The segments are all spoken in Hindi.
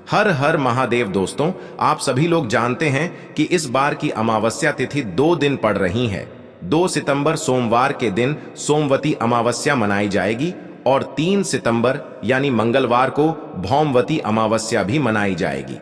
हर हर महादेव। दोस्तों, आप सभी लोग जानते हैं कि इस बार की अमावस्या तिथि 2 दिन पड़ रही है। 2 सितंबर सोमवार के दिन सोमवती अमावस्या मनाई जाएगी और 3 सितंबर यानी मंगलवार को भौमवती अमावस्या भी मनाई जाएगी।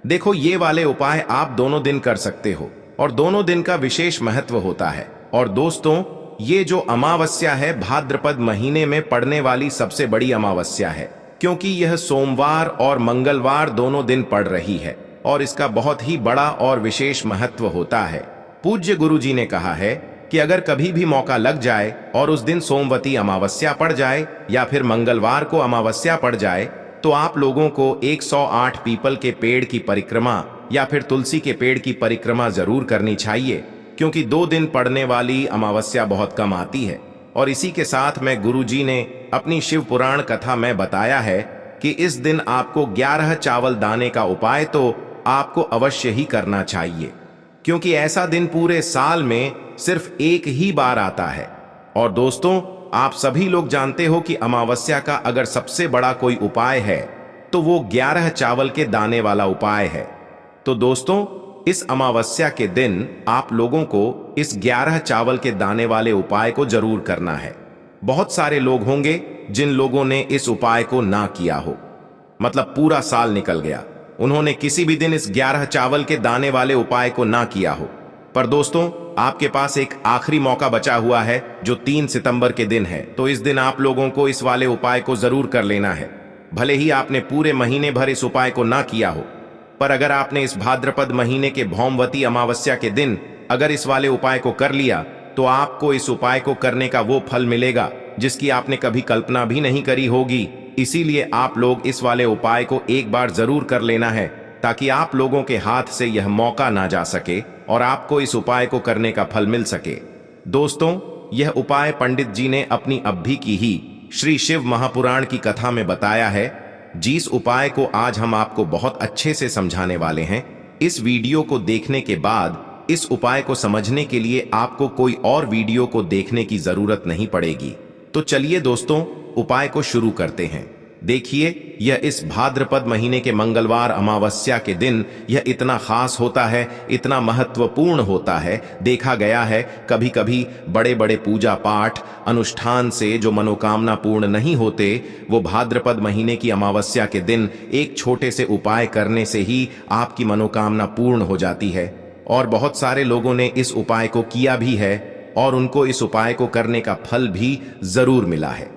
देखो, ये वाले उपाय आप दोनों दिन कर सकते हो और दोनों दिन का विशेष महत्व होता है। और दोस्तों, ये जो अमावस्या है भाद्रपद महीने में पड़ने वाली सबसे बड़ी अमावस्या है, क्योंकि यह सोमवार और मंगलवार दोनों दिन पड़ रही है और इसका बहुत ही बड़ा और विशेष महत्व होता है। पूज्य गुरु जी ने कहा है कि अगर कभी भी मौका लग जाए और उस दिन सोमवती अमावस्या पड़ जाए या फिर मंगलवार को अमावस्या पड़ जाए, तो आप लोगों को 108 पीपल के पेड़ की परिक्रमा या फिर तुलसी के पेड़ की परिक्रमा जरूर करनी चाहिए, क्योंकि 2 दिन पड़ने वाली अमावस्या बहुत कम आती है। और इसी के साथ में गुरुजी ने अपनी शिव पुराण कथा में बताया है कि इस दिन आपको 11 चावल दाने का उपाय तो आपको अवश्य ही करना चाहिए, क्योंकि ऐसा दिन पूरे साल में सिर्फ एक ही बार आता है। और दोस्तों, आप सभी लोग जानते हो कि अमावस्या का अगर सबसे बड़ा कोई उपाय है तो वो 11 चावल के दाने वाला उपाय है। तो दोस्तों, इस अमावस्या के दिन आप लोगों को इस 11 चावल के दाने वाले उपाय को जरूर करना है। बहुत सारे लोग होंगे जिन लोगों ने इस उपाय को ना किया हो, मतलब पूरा साल निकल गया, उन्होंने किसी भी दिन इस 11 चावल के दाने वाले उपाय को ना किया हो। पर दोस्तों, आपके पास एक आखिरी मौका बचा हुआ है जो 3 सितंबर के दिन है। तो इस दिन आप लोगों को इस वाले उपाय को जरूर कर लेना है। भले ही आपने पूरे महीने भर इस उपाय को ना किया हो, पर अगर आपने इस भाद्रपद महीने के भौमवती अमावस्या के दिन अगर इस वाले उपाय को कर लिया, तो आपको इस उपाय को करने का वो फल मिलेगा जिसकी आपने कभी कल्पना भी नहीं करी होगी। इसीलिए आप लोग इस वाले उपाय को एक बार जरूर कर लेना है, ताकि आप लोगों के हाथ से यह मौका ना जा सके और आपको इस उपाय को करने का फल मिल सके। दोस्तों, यह उपाय पंडित जी ने अपनी अभी की ही श्री शिव महापुराण की कथा में बताया है, जिस उपाय को आज हम आपको बहुत अच्छे से समझाने वाले हैं। इस वीडियो को देखने के बाद इस उपाय को समझने के लिए आपको कोई और वीडियो को देखने की जरूरत नहीं पड़ेगी। तो चलिए दोस्तों, उपाय को शुरू करते हैं। देखिए, यह इस भाद्रपद महीने के मंगलवार अमावस्या के दिन यह इतना खास होता है, इतना महत्वपूर्ण होता है। देखा गया है कभी कभी बड़े बड़े पूजा पाठ अनुष्ठान से जो मनोकामना पूर्ण नहीं होते, वो भाद्रपद महीने की अमावस्या के दिन एक छोटे से उपाय करने से ही आपकी मनोकामना पूर्ण हो जाती है। और बहुत सारे लोगों ने इस उपाय को किया भी है और उनको इस उपाय को करने का फल भी जरूर मिला है।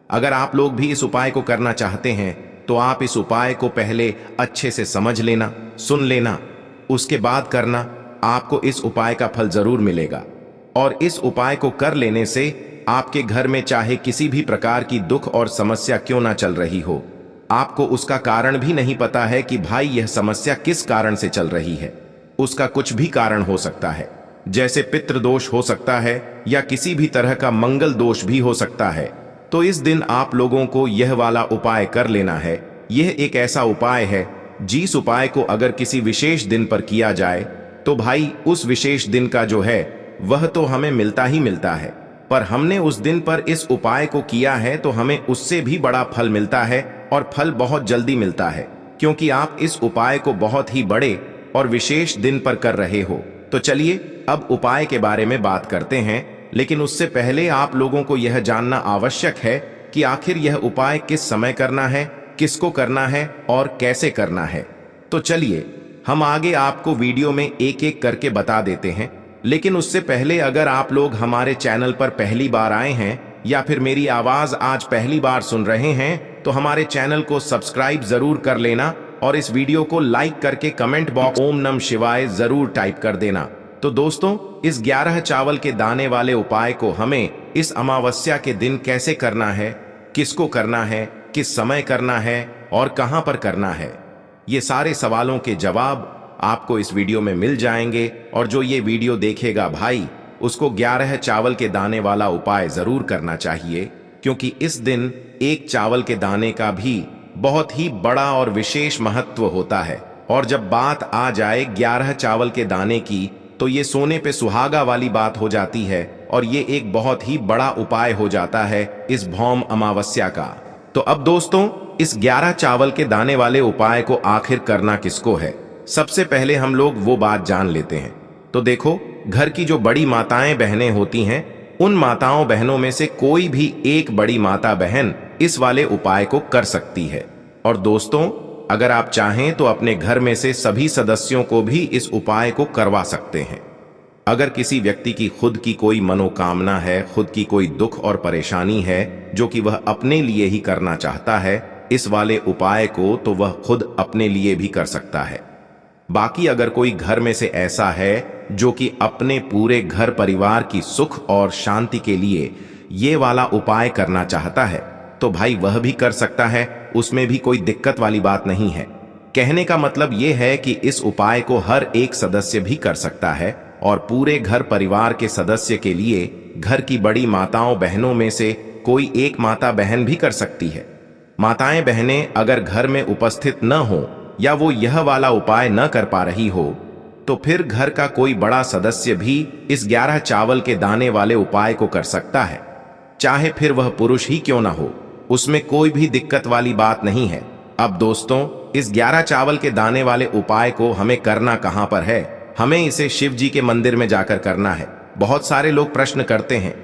अगर आप लोग भी इस उपाय को करना चाहते हैं तो आप इस उपाय को पहले अच्छे से समझ लेना, सुन लेना, उसके बाद करना। आपको इस उपाय का फल जरूर मिलेगा। और इस उपाय को कर लेने से आपके घर में चाहे किसी भी प्रकार की दुख और समस्या क्यों ना चल रही हो, आपको उसका कारण भी नहीं पता है कि भाई यह समस्या किस कारण से चल रही है। उसका कुछ भी कारण हो सकता है, जैसे पितृदोष हो सकता है या किसी भी तरह का मंगल दोष भी हो सकता है। तो इस दिन आप लोगों को यह वाला उपाय कर लेना है। यह एक ऐसा उपाय है जिस उपाय को अगर किसी विशेष दिन पर किया जाए तो भाई उस विशेष दिन का जो है वह तो हमें मिलता ही मिलता है, पर हमने उस दिन पर इस उपाय को किया है तो हमें उससे भी बड़ा फल मिलता है और फल बहुत जल्दी मिलता है, क्योंकि आप इस उपाय को बहुत ही बड़े और विशेष दिन पर कर रहे हो। तो चलिए अब उपाय के बारे में बात करते हैं, लेकिन उससे पहले आप लोगों को यह जानना आवश्यक है कि आखिर यह उपाय किस समय करना है, किसको करना है और कैसे करना है। तो चलिए हम आगे आपको वीडियो में एक एक करके बता देते हैं। लेकिन उससे पहले अगर आप लोग हमारे चैनल पर पहली बार आए हैं या फिर मेरी आवाज आज पहली बार सुन रहे हैं, तो हमारे चैनल को सब्सक्राइब जरूर कर लेना और इस वीडियो को लाइक करके कमेंट बॉक्स ओम नमः शिवाय जरूर टाइप कर देना। तो दोस्तों, इस 11 चावल के दाने वाले उपाय को हमें इस अमावस्या के दिन कैसे करना है, किसको करना है, किस समय करना है और कहां पर करना है, ये सारे सवालों के जवाब आपको इस वीडियो में मिल जाएंगे। और जो ये वीडियो देखेगा भाई, उसको 11 चावल के दाने वाला उपाय जरूर करना चाहिए, क्योंकि इस दिन एक चावल के दाने का भी बहुत ही बड़ा और विशेष महत्व होता है। और जब बात आ जाए 11 चावल के दाने की, तो ये सोने पे सुहागा वाली बात हो जाती है और ये एक बहुत ही बड़ा उपाय हो जाता है इस भौम अमावस्या का। तो अब दोस्तों, इस 11 चावल के दाने वाले उपाय को आखिर करना किसको है? सबसे पहले हम लोग वो बात जान लेते हैं। तो देखो, घर की जो बड़ी माताएं बहनें होती हैं, उन माताओं बहनों में से कोई भी एक बड़ी माता बहन इस वाले उपाय को कर सकती है। और दोस्तों, अगर आप चाहें तो अपने घर में से सभी सदस्यों को भी इस उपाय को करवा सकते हैं। अगर किसी व्यक्ति की खुद की कोई मनोकामना है, खुद की कोई दुख और परेशानी है जो कि वह अपने लिए ही करना चाहता है इस वाले उपाय को, तो वह खुद अपने लिए भी कर सकता है। बाकी अगर कोई घर में से ऐसा है जो कि अपने पूरे घर परिवार की सुख और शांति के लिए ये वाला उपाय करना चाहता है, तो भाई वह भी कर सकता है, उसमें भी कोई दिक्कत वाली बात नहीं है। कहने का मतलब ये है कि इस उपाय को हर एक सदस्य भी कर सकता है और पूरे घर परिवार के सदस्य के लिए घर की बड़ी माताओं बहनों में से कोई एक माता बहन भी कर सकती है। माताएं बहनें अगर घर में उपस्थित न हो या वो यह वाला उपाय न कर पा रही हो, तो फिर घर का कोई बड़ा सदस्य भी इस 11 चावल के दाने वाले उपाय को कर सकता है, चाहे फिर वह पुरुष ही क्यों ना हो, उसमें कोई भी दिक्कत वाली बात नहीं है। अब दोस्तों, इस 11 चावल के दाने वाले उपाय को हमें करना कहां पर है? हमें इसे शिव जी के मंदिर में जाकर करना है। बहुत सारे लोग प्रश्न करते हैं,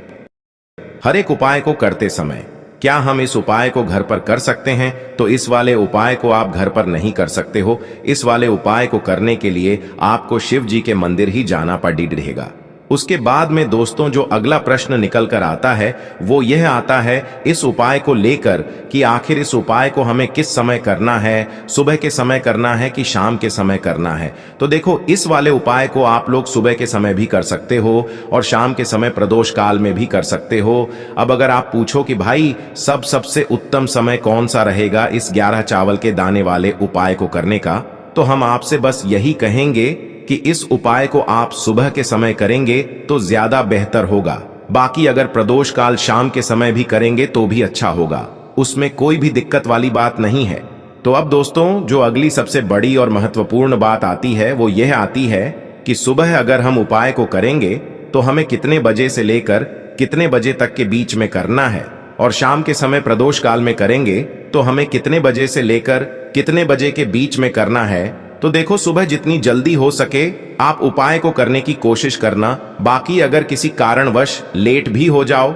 हर एक उपाय को करते समय क्या हम इस उपाय को घर पर कर सकते हैं? तो इस वाले उपाय को आप घर पर नहीं कर सकते हो। इस वाले उपाय को करने के लिए आपको शिव जी के मंदिर ही जाना पड़ेगा। उसके बाद में दोस्तों, जो अगला प्रश्न निकल कर आता है वो यह आता है इस उपाय को लेकर कि आखिर इस उपाय को हमें किस समय करना है, सुबह के समय करना है कि शाम के समय करना है? तो देखो, इस वाले उपाय को आप लोग सुबह के समय भी कर सकते हो और शाम के समय प्रदोष काल में भी कर सकते हो। अब अगर आप पूछो कि भाई सबसे उत्तम समय कौन सा रहेगा इस 11 चावल के दाने वाले उपाय को करने का, तो हम आपसे बस यही कहेंगे कि इस उपाय को आप सुबह के समय करेंगे तो ज्यादा बेहतर होगा। बाकी अगर प्रदोष काल शाम के समय भी करेंगे तो भी अच्छा होगा, उसमें कोई भी दिक्कत वाली बात नहीं है। तो अब दोस्तों, जो अगली सबसे बड़ी और महत्वपूर्ण बात आती है वो यह आती है कि सुबह अगर हम उपाय को करेंगे तो हमें कितने बजे से लेकर कितने बजे तक के बीच में करना है, और शाम के समय प्रदोष काल में करेंगे तो हमें कितने बजे से लेकर कितने बजे के बीच में करना है। तो देखो, सुबह जितनी जल्दी हो सके आप उपाय को करने की कोशिश करना। बाकी अगर किसी कारणवश लेट भी हो जाओ,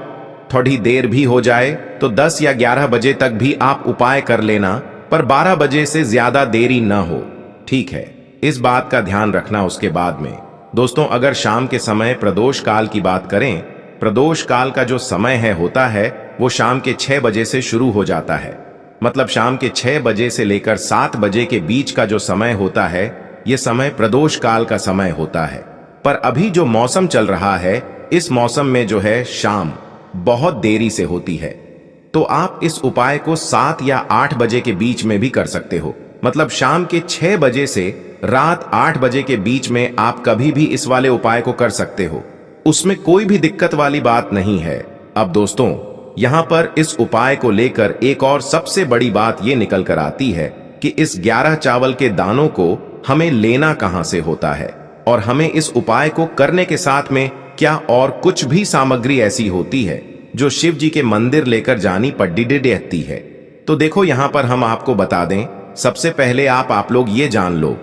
थोड़ी देर भी हो जाए, तो 10 या 11 बजे तक भी आप उपाय कर लेना, पर 12 बजे से ज्यादा देरी न हो, ठीक है? इस बात का ध्यान रखना। उसके बाद में दोस्तों, अगर शाम के समय प्रदोष काल की बात करें, प्रदोष काल का जो समय होता है वो शाम के 6 बजे से शुरू हो जाता है। मतलब शाम के 6 बजे से लेकर 7 बजे के बीच का जो समय होता है, ये समय प्रदोष काल का समय होता है। पर अभी जो मौसम चल रहा है, इस मौसम में जो है शाम बहुत देरी से होती है, तो आप इस उपाय को 7 या 8 बजे के बीच में भी कर सकते हो। मतलब शाम के 6 बजे से रात 8 बजे के बीच में आप कभी भी इस वाले उपाय को कर सकते हो, उसमें कोई भी दिक्कत वाली बात नहीं है। अब दोस्तों, यहां पर इस उपाय को लेकर एक और सबसे बड़ी बात यह निकल कर आती है कि इस 11 चावल के दानों को हमें लेना कहां से होता है, और हमें इस उपाय को करने के साथ में क्या और कुछ भी सामग्री ऐसी होती है जो शिव जी के मंदिर लेकर जानी पड़ती है। तो देखो, यहां पर हम आपको बता दें, सबसे पहले आप लोग ये जान लो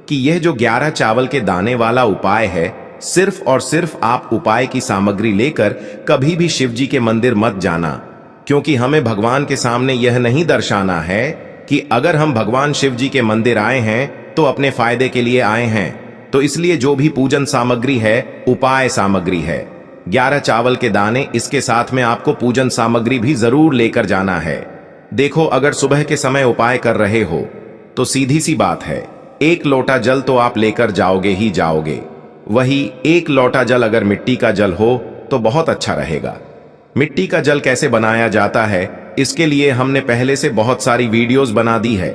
कि यह जो 11 चावल के दाने वाला उपाय है, सिर्फ और सिर्फ आप उपाय की सामग्री लेकर कभी भी शिव जी के मंदिर मत जाना, क्योंकि हमें भगवान के सामने यह नहीं दर्शाना है कि अगर हम भगवान शिव जी के मंदिर आए हैं तो अपने फायदे के लिए आए हैं। तो इसलिए जो भी पूजन सामग्री है, उपाय सामग्री है, 11 चावल के दाने, इसके साथ में आपको पूजन सामग्री भी जरूर लेकर जाना है। देखो, अगर सुबह के समय उपाय कर रहे हो तो सीधी सी बात है, 1 लोटा जल तो आप लेकर जाओगे ही जाओगे। वही 1 लोटा जल अगर मिट्टी का जल हो तो बहुत अच्छा रहेगा। मिट्टी का जल कैसे बनाया जाता है, इसके लिए हमने पहले से बहुत सारी वीडियोस बना दी है।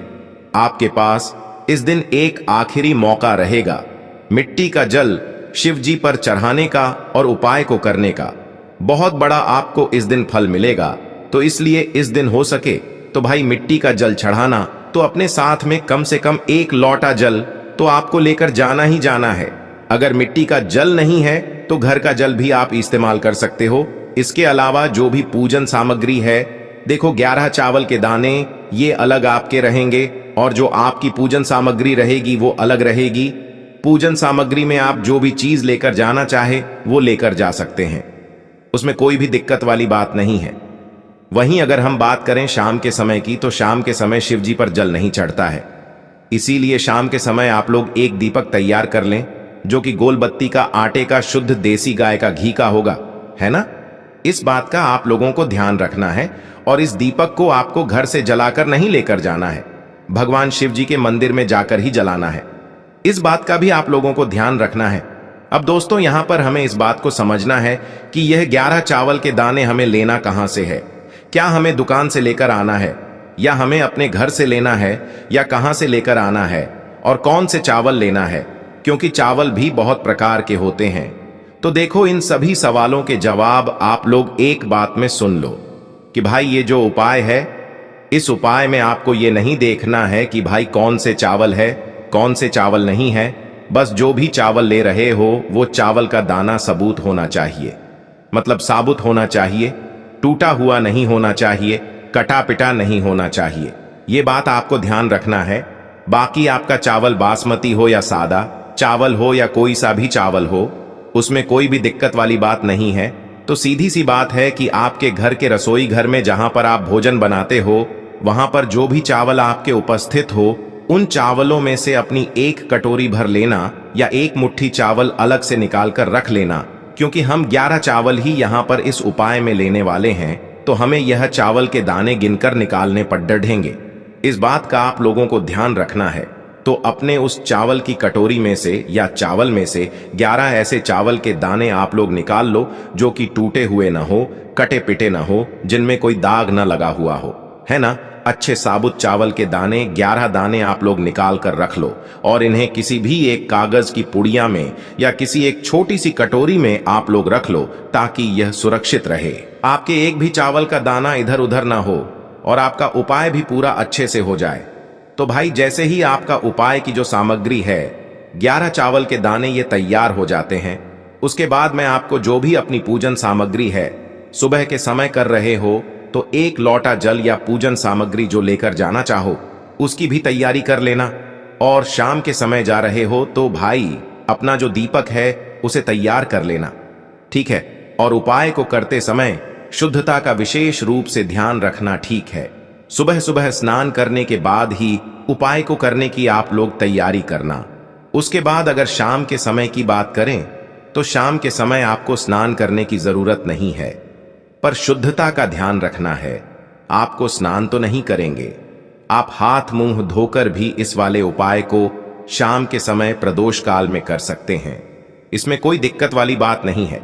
आपके पास इस दिन एक आखिरी मौका रहेगा मिट्टी का जल शिव जी पर चढ़ाने का और उपाय को करने का। बहुत बड़ा आपको इस दिन फल मिलेगा। तो इसलिए इस दिन हो सके तो भाई मिट्टी का जल चढ़ाना, तो अपने साथ में कम से कम 1 लोटा जल तो आपको लेकर जाना ही जाना है। अगर मिट्टी का जल नहीं है तो घर का जल भी आप इस्तेमाल कर सकते हो। इसके अलावा जो भी पूजन सामग्री है, देखो 11 चावल के दाने, ये अलग आपके रहेंगे और जो आपकी पूजन सामग्री रहेगी वो अलग रहेगी। पूजन सामग्री में आप जो भी चीज लेकर जाना चाहे वो लेकर जा सकते हैं, उसमें कोई भी दिक्कत वाली बात नहीं है। वहीं अगर हम बात करें शाम के समय की, तो शाम के समय शिव जी पर जल नहीं चढ़ता है, इसीलिए शाम के समय आप लोग एक दीपक तैयार कर लें जो कि गोल बत्ती का, आटे का, शुद्ध देसी गाय का घी का होगा, है ना। इस बात का आप लोगों को ध्यान रखना है और इस दीपक को आपको घर से जलाकर नहीं लेकर जाना है, भगवान शिव जी के मंदिर में जाकर ही जलाना है। इस बात का भी आप लोगों को ध्यान रखना है। अब दोस्तों यहां पर हमें इस बात को समझना है कि यह 11 चावल के दाने हमें लेना कहां से है। क्या हमें दुकान से लेकर आना है या हमें अपने घर से लेना है या कहां से लेकर आना है और कौन से चावल लेना है, क्योंकि चावल भी बहुत प्रकार के होते हैं। तो देखो इन सभी सवालों के जवाब आप लोग एक बात में सुन लो कि भाई ये जो उपाय है, इस उपाय में आपको ये नहीं देखना है कि भाई कौन से चावल है कौन से चावल नहीं है। बस जो भी चावल ले रहे हो वो चावल का दाना सबूत होना चाहिए, मतलब साबुत होना चाहिए, टूटा हुआ नहीं होना चाहिए, कटा पिटा नहीं होना चाहिए। ये बात आपको ध्यान रखना है। बाकी आपका चावल बासमती हो या सादा चावल हो या कोई सा भी चावल हो, उसमें कोई भी दिक्कत वाली बात नहीं है। तो सीधी सी बात है कि आपके घर के रसोई घर में जहां पर आप भोजन बनाते हो, वहां पर जो भी चावल आपके उपस्थित हो, उन चावलों में से अपनी एक कटोरी भर लेना या एक मुट्ठी चावल अलग से निकाल कर रख लेना, क्योंकि हम 11 चावल ही यहाँ पर इस उपाय में लेने वाले हैं, तो हमें यह चावल के दाने गिनकर निकालने पर डढ़ेंगे। इस बात का आप लोगों को ध्यान रखना है। तो अपने उस चावल की कटोरी में से या चावल में से 11 ऐसे चावल के दाने आप लोग निकाल लो जो कि टूटे हुए ना हो, कटे पिटे ना हो, जिनमें कोई दाग ना लगा हुआ हो, है ना। अच्छे साबुत चावल के दाने 11 दाने आप लोग निकाल कर रख लो और इन्हें किसी भी एक कागज की पुड़िया में या किसी एक छोटी सी कटोरी में आप लोग रख लो, ताकि यह सुरक्षित रहे। आपके एक भी चावल का दाना इधर उधर ना हो और आपका उपाय भी पूरा अच्छे से हो जाए। तो भाई जैसे ही आपका उपाय की जो सामग्री है, 11 चावल के दाने ये तैयार हो जाते हैं, उसके बाद मैं आपको जो भी अपनी पूजन सामग्री है, सुबह के समय कर रहे हो तो एक लोटा जल या पूजन सामग्री जो लेकर जाना चाहो उसकी भी तैयारी कर लेना। और शाम के समय जा रहे हो तो भाई अपना जो दीपक है उसे तैयार कर लेना, ठीक है। और उपाय को करते समय शुद्धता का विशेष रूप से ध्यान रखना, ठीक है। सुबह सुबह स्नान करने के बाद ही उपाय को करने की आप लोग तैयारी करना। उसके बाद अगर शाम के समय की बात करें तो शाम के समय आपको स्नान करने की जरूरत नहीं है, पर शुद्धता का ध्यान रखना है। आपको स्नान तो नहीं करेंगे, आप हाथ मुंह धोकर भी इस वाले उपाय को शाम के समय प्रदोष काल में कर सकते हैं, इसमें कोई दिक्कत वाली बात नहीं है।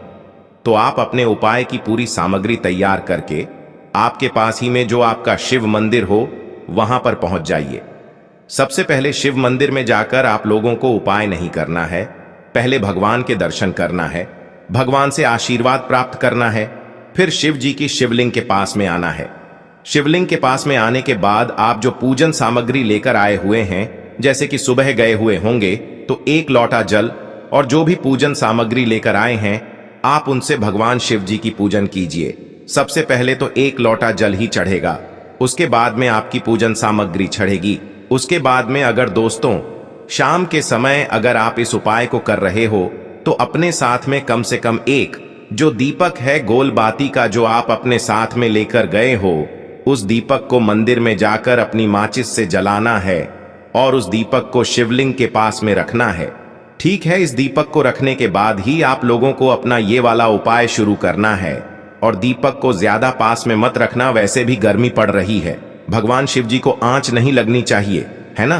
तो आप अपने उपाय की पूरी सामग्री तैयार करके आपके पास ही में जो आपका शिव मंदिर हो वहां पर पहुंच जाइए। सबसे पहले शिव मंदिर में जाकर आप लोगों को उपाय नहीं करना है, पहले भगवान के दर्शन करना है, भगवान से आशीर्वाद प्राप्त करना है, फिर शिव जी की शिवलिंग के पास में आना है। शिवलिंग के पास में आने के बाद आप जो पूजन सामग्री लेकर आए हुए हैं, जैसे कि सुबह गए हुए होंगे तो एक लोटा जल और जो भी पूजन सामग्री लेकर आए हैं आप उनसे भगवान शिव जी की पूजन कीजिए। सबसे पहले तो एक लोटा जल ही चढ़ेगा, उसके बाद में आपकी पूजन सामग्री चढ़ेगी। उसके बाद में अगर दोस्तों शाम के समय अगर आप इस उपाय को कर रहे हो तो अपने साथ में कम से कम एक जो दीपक है गोल बाती का जो आप अपने साथ में लेकर गए हो, उस दीपक को मंदिर में जाकर अपनी माचिस से जलाना है और उस दीपक को शिवलिंग के पास में रखना है, ठीक है। इस दीपक को रखने के बाद ही आप लोगों को अपना ये वाला उपाय शुरू करना है। और दीपक को ज्यादा पास में मत रखना, वैसे भी गर्मी पड़ रही है, भगवान शिव जी को आंच नहीं लगनी चाहिए, है ना।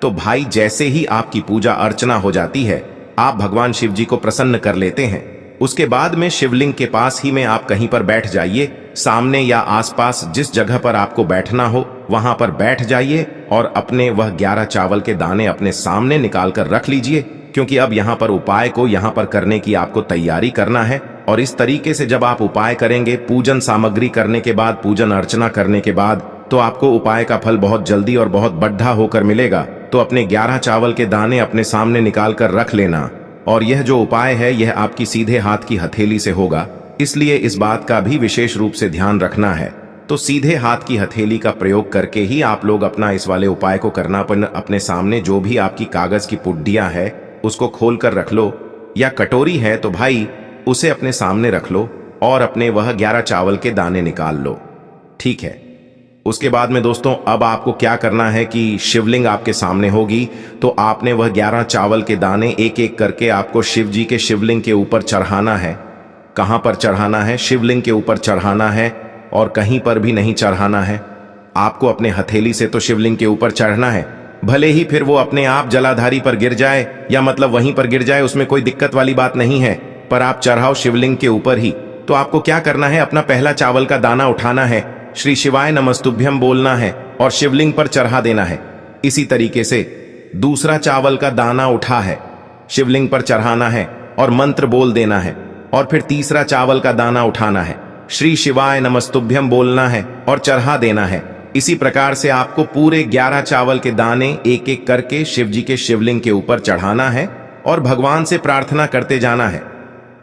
तो भाई जैसे ही आपकी पूजा अर्चना हो जाती है, आप भगवान शिव जी को प्रसन्न कर लेते हैं, उसके बाद में शिवलिंग के पास ही में आप कहीं पर बैठ जाइए, सामने या आसपास जिस जगह पर आपको बैठना हो वहां पर बैठ जाइए और अपने वह 11 चावल के दाने अपने सामने निकाल कर रख लीजिए, क्योंकि अब यहाँ पर उपाय को यहाँ पर करने की आपको तैयारी करना है। और इस तरीके से जब आप उपाय करेंगे, पूजन सामग्री करने के बाद, पूजन अर्चना करने के बाद, तो आपको उपाय का फल बहुत जल्दी और बहुत बढ़ा होकर मिलेगा। तो अपने 11 चावल के दाने अपने सामने निकाल कर रख लेना। और यह जो उपाय है यह आपकी सीधे हाथ की हथेली से होगा, इसलिए इस बात का भी विशेष रूप से ध्यान रखना है। तो सीधे हाथ की हथेली का प्रयोग करके ही आप लोग अपना इस वाले उपाय को करना। पर अपने सामने जो भी आपकी कागज की पुड्डियां है उसको खोल कर रख लो, या कटोरी है तो भाई उसे अपने सामने रख लो और अपने वह 11 चावल के दाने निकाल लो। ठीक है। उसके बाद में दोस्तों अब आपको क्या करना है कि शिवलिंग आपके सामने होगी, तो आपने वह 11 चावल के दाने एक एक करके आपको शिव जी के शिवलिंग के ऊपर चढ़ाना है। कहां पर चढ़ाना है? शिवलिंग के ऊपर चढ़ाना है, और कहीं पर भी नहीं चढ़ाना है। आपको अपने हथेली से तो शिवलिंग के ऊपर चढ़ना है, भले ही फिर वो अपने आप जलाधारी पर गिर जाए या मतलब वहीं पर गिर जाए, उसमें कोई दिक्कत वाली बात नहीं है, पर आप चढ़ाओ शिवलिंग के ऊपर ही। तो आपको क्या करना है, अपना पहला चावल का दाना उठाना है, श्री शिवाय नमस्तुभ्यम बोलना है और शिवलिंग पर चढ़ा देना है। इसी तरीके से दूसरा चावल का दाना उठा है, शिवलिंग पर चढ़ाना है और मंत्र बोल देना है। और फिर तीसरा चावल का दाना उठाना है, श्री शिवाय नमस्तुभ्यम बोलना है और चढ़ा देना है। इसी प्रकार से आपको पूरे 11 चावल के दाने एक एक करके शिव जी के शिवलिंग के ऊपर चढ़ाना है और भगवान से प्रार्थना करते जाना है।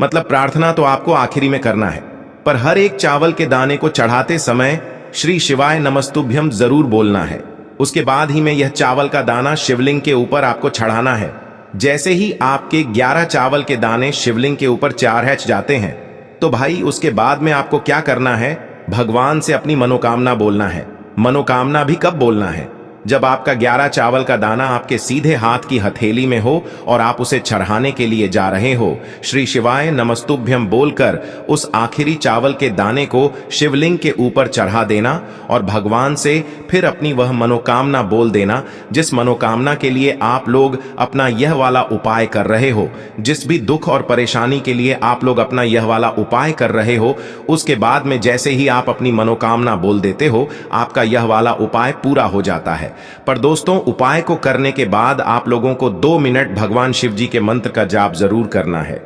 मतलब प्रार्थना तो आपको आखिरी में करना है, पर हर एक चावल के दाने को चढ़ाते समय श्री शिवाय नमस्तुभ्यम जरूर बोलना है। उसके बाद ही में यह चावल का दाना शिवलिंग के ऊपर आपको चढ़ाना है। जैसे ही आपके 11 चावल के दाने शिवलिंग के ऊपर चढ़ जाते हैं, तो भाई उसके बाद में आपको क्या करना है, भगवान से अपनी मनोकामना बोलना है। मनोकामना भी कब बोलना है? जब आपका 11 चावल का दाना आपके सीधे हाथ की हथेली में हो और आप उसे चढ़ाने के लिए जा रहे हो। श्री शिवाय नमस्तुभ्यम बोलकर उस आखिरी चावल के दाने को शिवलिंग के ऊपर चढ़ा देना और भगवान से फिर अपनी वह मनोकामना बोल देना, जिस मनोकामना के लिए आप लोग अपना यह वाला उपाय कर रहे हो, जिस भी दुख और परेशानी के लिए आप लोग अपना यह वाला उपाय कर रहे हो। उसके बाद में जैसे ही आप अपनी मनोकामना बोल देते हो, आपका यह वाला उपाय पूरा हो जाता है। पर दोस्तों, उपाय को करने के बाद आप लोगों को 2 मिनट भगवान शिव जी के मंत्र का जाप जरूर करना है,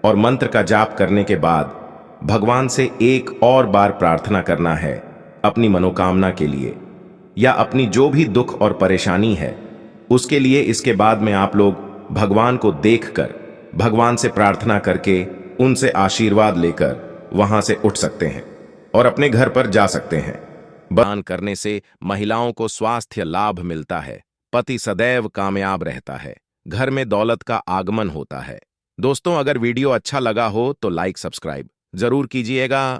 और मंत्र का जाप करने के बाद भगवान से एक और बार प्रार्थना करना है अपनी मनोकामना के लिए, या अपनी जो भी दुख और परेशानी है उसके लिए। इसके बाद में आप लोग भगवान को देखकर, भगवान से प्रार्थना करके, उनसे आशीर्वाद लेकर वहां से उठ सकते हैं और अपने घर पर जा सकते हैं। दान करने से महिलाओं को स्वास्थ्य लाभ मिलता है, पति सदैव कामयाब रहता है, घर में दौलत का आगमन होता है। दोस्तों, अगर वीडियो अच्छा लगा हो तो लाइक सब्सक्राइब जरूर कीजिएगा।